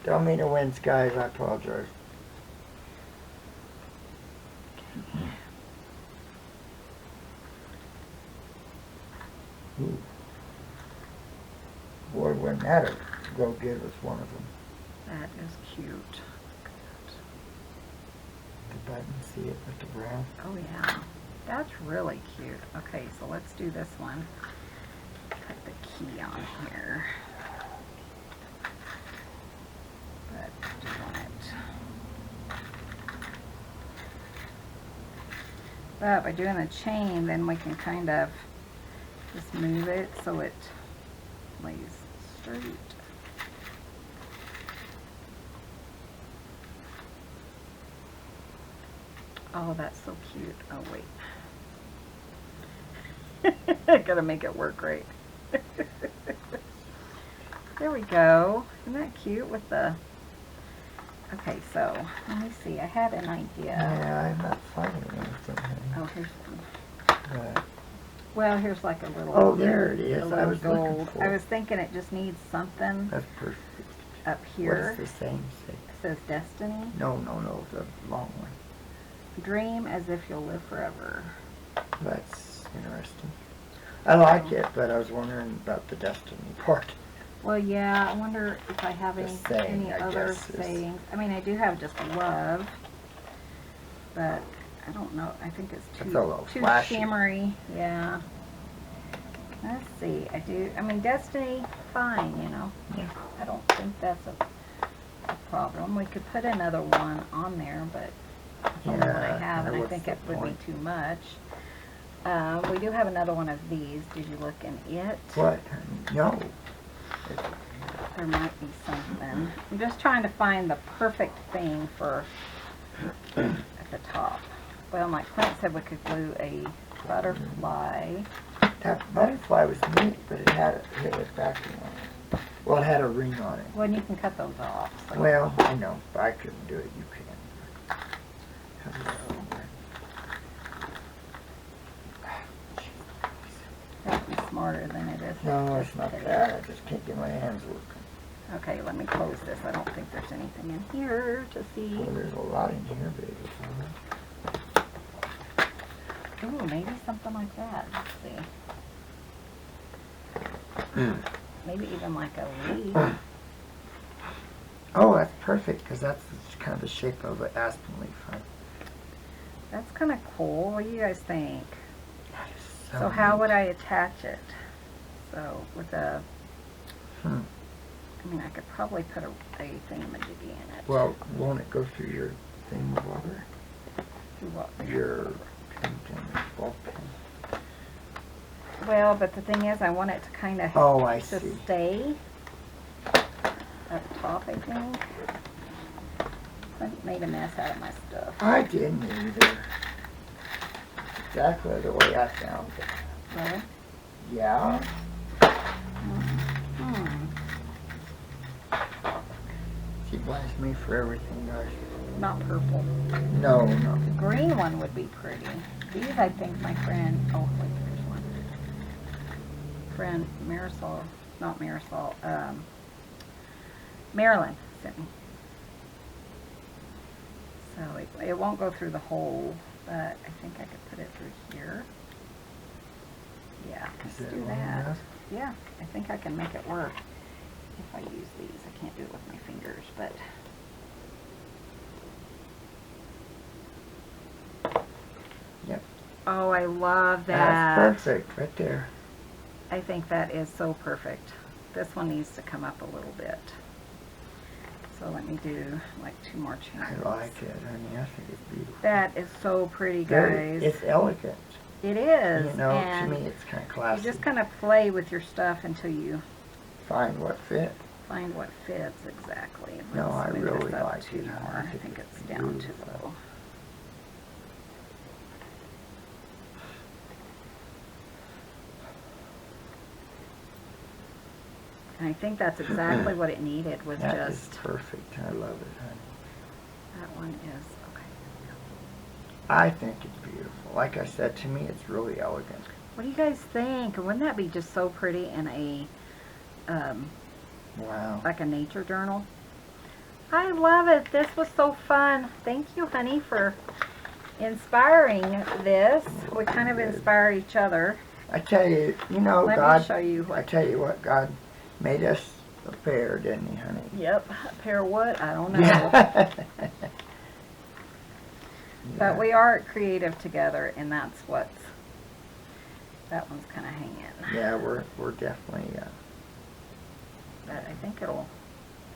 Don't mean to win, guys. I apologize. Ooh. Boy, wouldn't that go good with one of them? That is cute. The button, see it with the brown? Oh yeah, that's really cute. Okay, so let's do this one. Put the key on here. But do you want it? But by doing a chain, then we can kind of just move it so it lays straight. Oh, that's so cute. Oh, wait. I gotta make it work right. There we go. Isn't that cute with the... Okay, so, let me see. I had an idea. Yeah, I'm not finding anything. Oh, here's... Right. Well, here's like a little... Oh, there it a is. I little was looking gold. for I it. was thinking it just needs something That's perfect. up What here. does the same say? It says Destiny. No, the long one. Dream as if you'll live forever. That's interesting. I like it, but I was wondering about the destiny part. Well, yeah, I wonder if I have The any, saying, I other guess, is- sayings. I mean, I do have just love, but I don't know. I think it's It's too, a little too flashy. shimmery. Yeah. Let's see. I mean, Destiny, fine, you know. Yeah. I don't think that's a problem. We could put another one on there, but that's only what I Yeah, have, and I what's think the it would point? be too much. We do have another one of these. Did you look in it? What? No. There might be something. I'm just trying to find the perfect thing for at the top. Well, my Clint said we could glue a butterfly. That butterfly was neat, but it had a backing on it. Well, it had a ring on it. Well, and you can cut those off. So. Well, I know, but I couldn't do it. You can. Have it somewhere. That'd be smarter than it is. No, just it's not today. that. I just can't get my hands working. Okay, let me close this. I don't think there's anything in here to see. Well, there's a lot in here, baby. Ooh, maybe something like that. Let's see. Maybe even like a leaf. Oh, that's perfect, because that's kind of the shape of an aspen leaf, huh? That's kind of cool. What do you guys think? That is So how neat. would I attach it? So with a, Hmm. I mean, I could probably put a thingamajiggy in it. Well, won't it go through your thing with water? Do what? Your pen, ball pen. Well, but the thing is, I want it to kind of Oh, I to see. stay up top, I think. Clint made a mess out of my stuff. I didn't either. Exactly the way I found it. Really? Yeah. Hmm. She blames me for everything, guys. Not purple. No, no. The green one would be pretty. These, I think, my friend. Oh, wait, there's one. Friend Marisol, not Marisol. Marilyn sent me. So it won't go through the hole, but I think I could put it through here. Yeah, let's Is that do long that. enough? Yeah, I think I can make it work if I use these. I can't do it with my fingers, but Yep. oh, I love that. That's perfect right there. I think that is so perfect. This one needs to come up a little bit. So let me do like 2 more chains. I like it, honey. I think it's beautiful. That is so pretty, Very, guys. it's elegant. It is. You know, and to me, it's kind of you classy. just kind of play with your stuff until you Find what fit. find what fits exactly. No, Let's I move really this up like 2 it. more. I think it's down too low. And I think that's exactly what it needed, was That is just, perfect. I love it, honey. that one is, okay. I think it's beautiful. Like I said, to me, it's really elegant. What do you guys think? Wouldn't that be just so pretty in a, Wow. like a nature journal? I love it. This was so fun. Thank you, honey, for inspiring this. We kind of Good. inspire each other. I tell you, you know, Let God, me show you I what. tell you what, God made us a pair, didn't he, honey? Yep, a pair of what? I don't know. Yeah. But we are creative together, and that's what's, that one's kind of hanging. Yeah, we're definitely, But I think it'll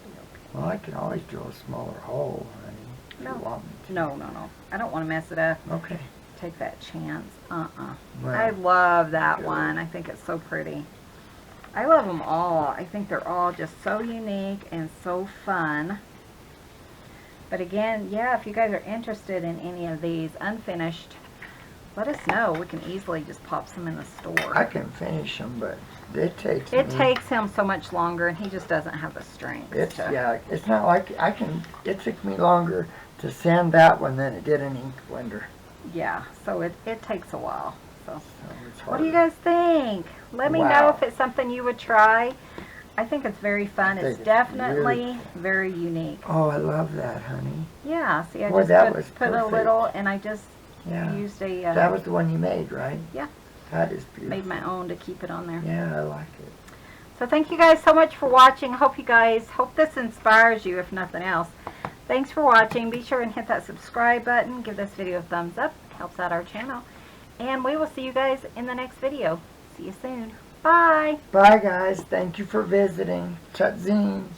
be well, I can always drill a smaller hole, honey, if No. you want me okay. to. No. I don't want to mess it up. Okay. Take that chance. I Well, love that good. one. I think it's so pretty. I love them all. I think they're all just so unique and so fun. But again, yeah, if you guys are interested in any of these unfinished, let us know. We can easily just pop some in the store. I can finish them, but it takes It me, takes him so much longer, and he just doesn't have the strength. it's, to- yeah, it's not like it took me longer to sand that one than it did an ink blender. Yeah, so it takes a while. So, So it's what do you harder. guys think? Let me know Wow. if it's something you would try. I think it's very fun. I It's think it's definitely beautiful. very unique. Oh, I love that, honey. Yeah, see, I Boy, just that was put a perfect. little, and I just Yeah. used a, That was the one you made, right? Yeah. That is beautiful. made my own to keep it on there. Yeah, I like it. So thank you guys so much for watching. Hope this inspires you, if nothing else. Thanks for watching. Be sure and hit that subscribe button. Give this video a thumbs up. It helps out our channel. And we will see you guys in the next video. See you soon. Bye. Bye, guys. Thank you for visiting. Tut zines.